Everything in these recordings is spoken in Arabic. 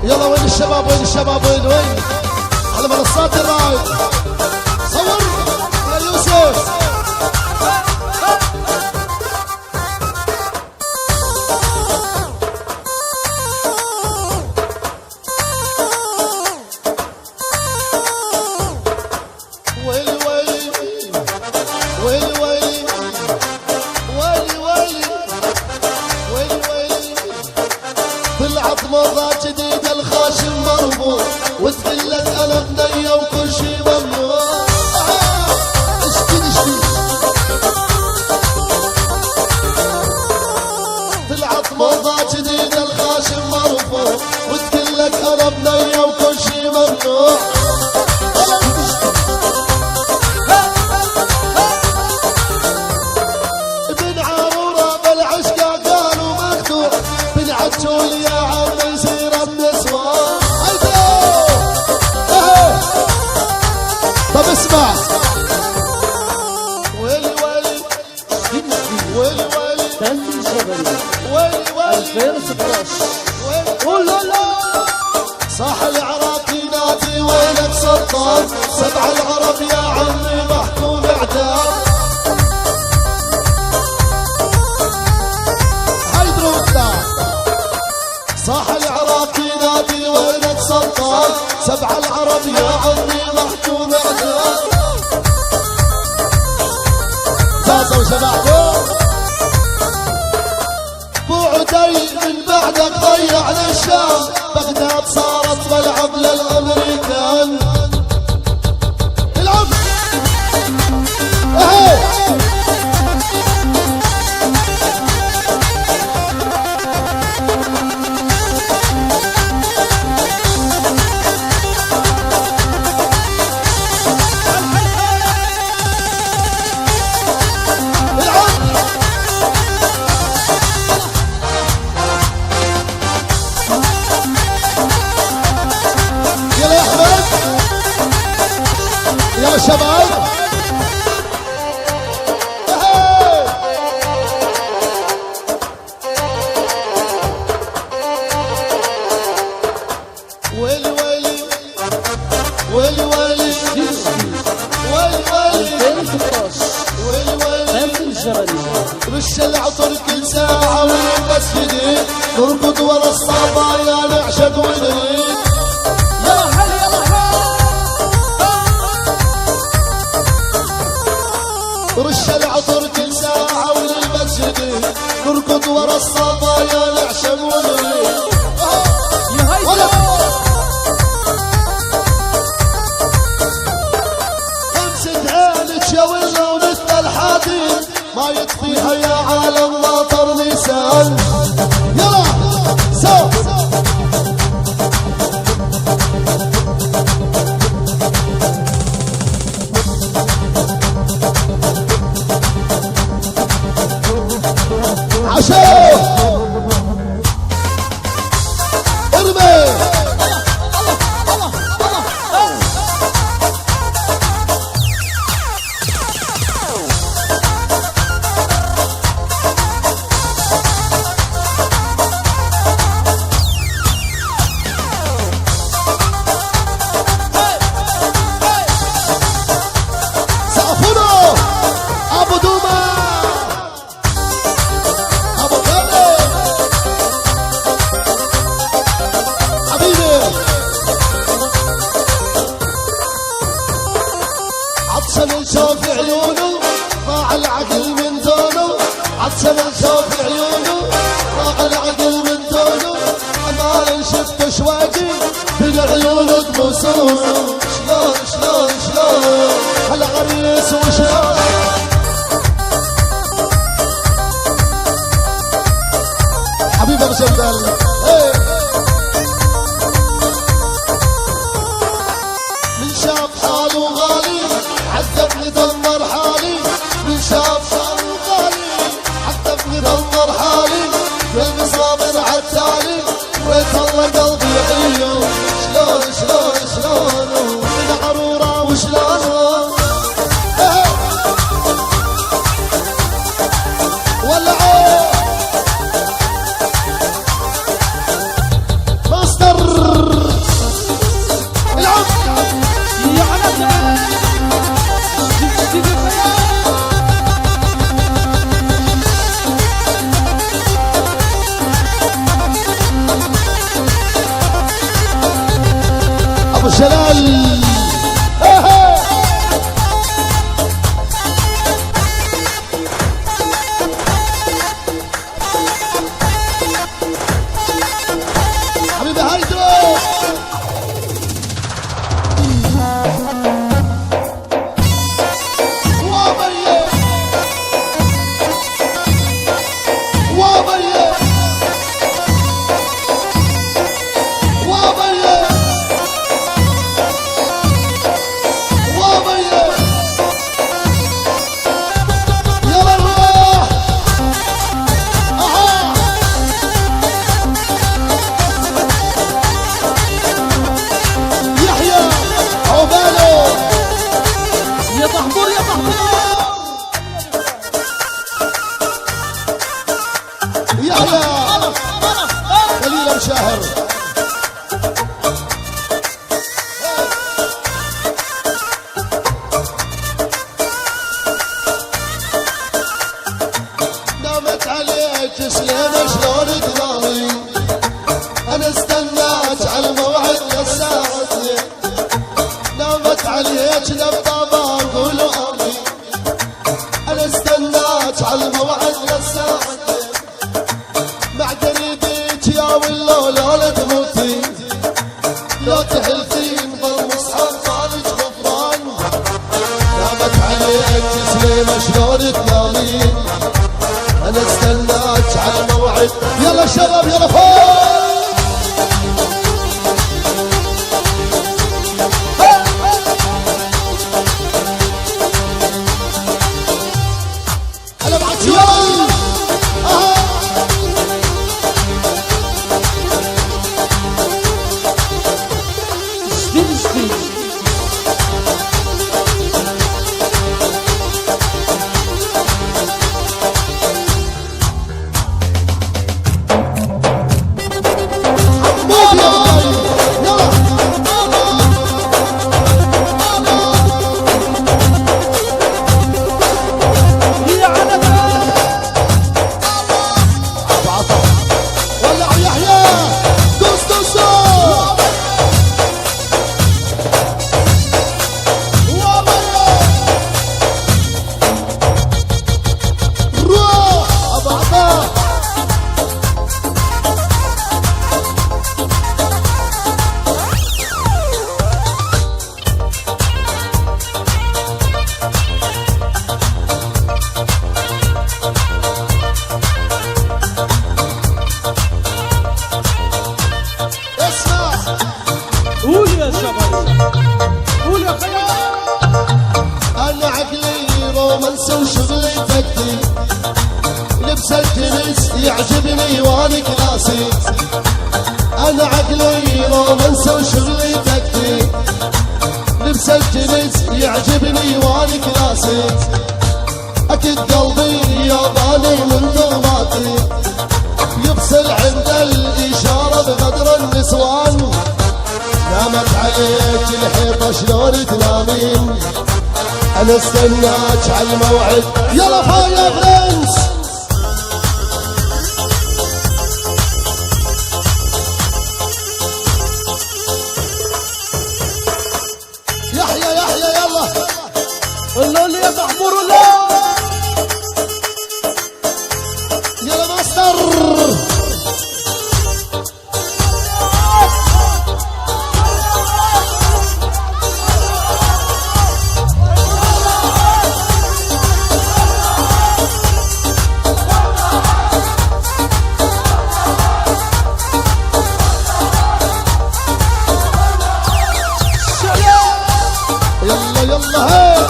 يلا وين الشباب وين الشباب وين على منصات الرايد صور يا يوسف طلعت موضة جديدة الخاشم مربوط وتقلت انا بنية وكل شي ممنوع اشتي طلعت موضة جديدة الخاشم مربوط وتقلت انا بنية وكل شي ممنوع ابن عرورة بالعشقة قالوا مخدوع بن عجول يا عم يصير النسوان طب اسمع ويلي ويلي ويلي ويلي تنزل جبلي ويلي ويلي 2016 قولوا لا صاح العراقي نادي وينك سلطان 7 العرب يا عمي محكوم اعدام هيدروكتا صاح العراقي نادي وينك سلطان 7 العرب يا عمي محكوم اعدام زازا وشبعكم بعدي من بعدك ضيع للشام بغداد صارت ملعب للامريكان العب اهي يا شباب ويلي ويلي ويلي ويلي ويلي ويلي 2016 ويلي ويلي تنزل جبلي رش العطر كل ساعة ونلبس جديد نركض ورا الصبايا نعشق ونريد رش العطر كل ساعة ونلبس جديد نركض ورا الصبايا نعشق ونريد خمسة عينك يا ولا ونثنى الحديد ما يطفيها يا عالم مطر لسان يلا سو عشان ارمي سقفنا ابو دوما ابو كامل حبيبي عطشان نشوف عيونه ضاع العقل من دونه عطشان نشوف عيونه ضاع العقل من دونه ما شفت اشواقي بالعيون تبوسونه شلون شلون شلون هالعريس وشلون حبيبي ابو سندل من شاف حاله غالي عذبني دمر حالي من شاف حاله غالي عذبني دمر حالي قلبي صابر عالتالي ويت الله قلبي يعيو شلون شلون شلون من عروره وشلون ولعوا ماستر جلال حبيبي هيدرو وابريه وابريه وابريه وابريه يلا نروح اها يحيى عقباله يا طحبور يا طحبور يحيى خليل مشاهر نامت عليك سليمة شلون تنامي انا استناك على الموعد للساعة نامت عليك نبضة قولوا امي انا استناك على الموعد للساعة مع قريبك يا ولو لا تموتي لو تحلفين بالمصحف مالك غفران نامت عليك سليمة شلون تنامين انا استناك على الموعد يلا شباب يلا فوق انا بعد شوي جديد جديد موت يا بطاري يلا يا عنبة عطا ولع يحيى دوس دوس روح ابو عطا اسمع قول يا شباب قول يا خيال انا عقلي رومانسي وشغلي تكتيك لبس الجنس يعجبني وانا كلاسي انا عقلي رومانسي وشغلي تكتيك لبس الجنس يعجبني وانا كلاسي اكيد قلبي ياباني من ضغماتي يفصل عند الاشاره بقدر النسوان نامت عليك الحيطه شلون تنامين انا استناك على الموعد يلا فايا برنس يحيى يحيى يلا قول لي يا طحبور لا يلا ماستر يلا يلا هي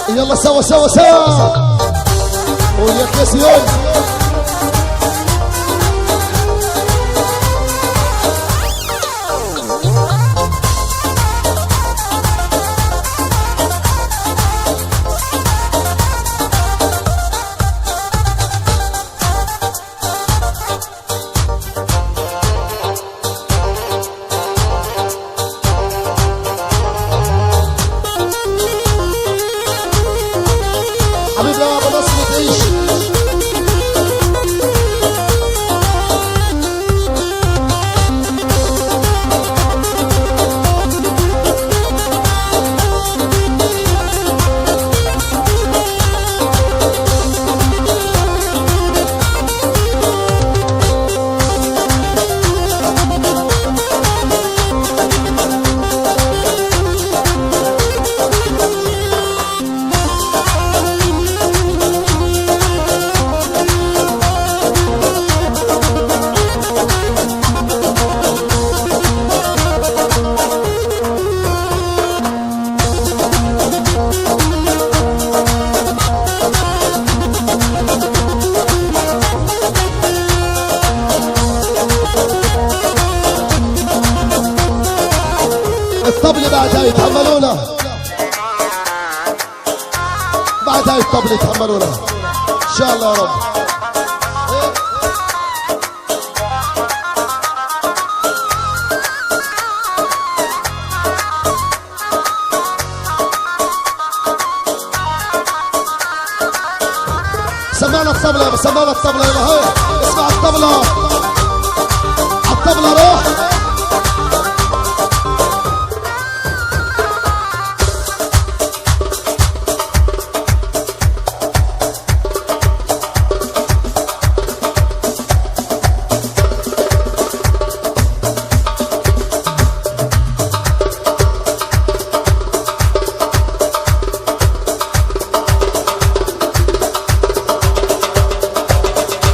يلا سوا سوا سوا ويا كاسيون حبيبي يا ابو نصر تعيش بعد هاي يتحملونا، بعد هاي الطبلة يتحملونا ان شاء الله يا رب. سمعنا الطبلة، سمعنا الطبلة، يلا هاي اسمع الطبلة، الطبلة روح.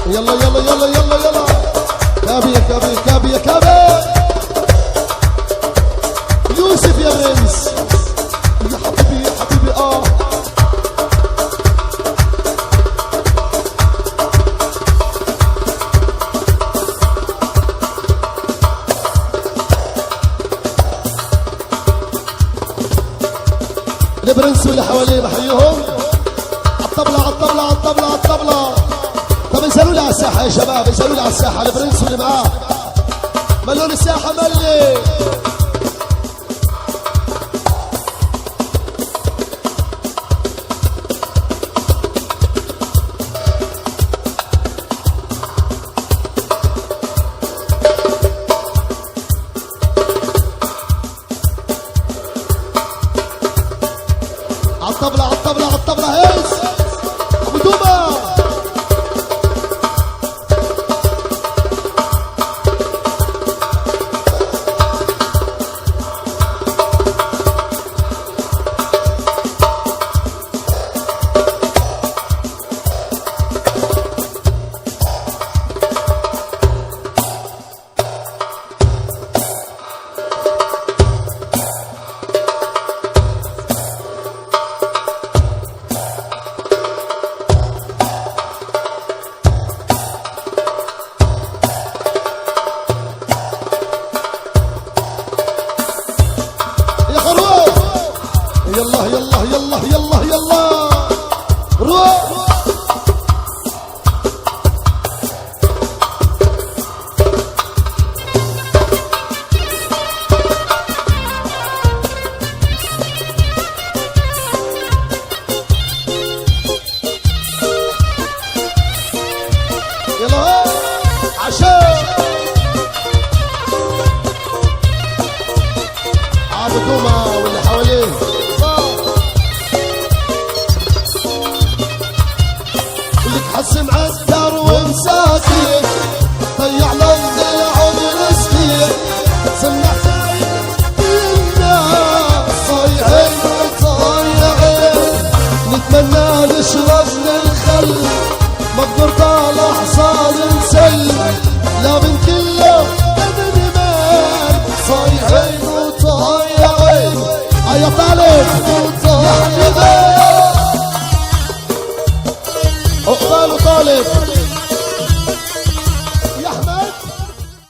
يلا يلا يلا يلا يلا كابي يا كابي كابي يا كابي يوسف يا برنس يا حبيبي يا حبيبي البرنس واللي حواليه بحييهم. عالطبلة عالطبلة عالطبلة عالطبلة. طب انزلوا لي على الساحة يا شباب، انزلوا لي على الساحة البرنس واللي معاه. ملون الساحة ملي. عالطبلة عالطبلة عالطبلة هيس ابو دوبة. يلا يلا يلا يلا يلا روح. يلا عشان عبدوما واللي حواليه. حسم عالدار ومساكين ضيع لنا العمر سنين. سمع الناس صايعين وطايعين. نتمنى نشرب من الخل مقدر طالع صار نسل. لا من كله ابن مال صايعين وطايعين. يا طالب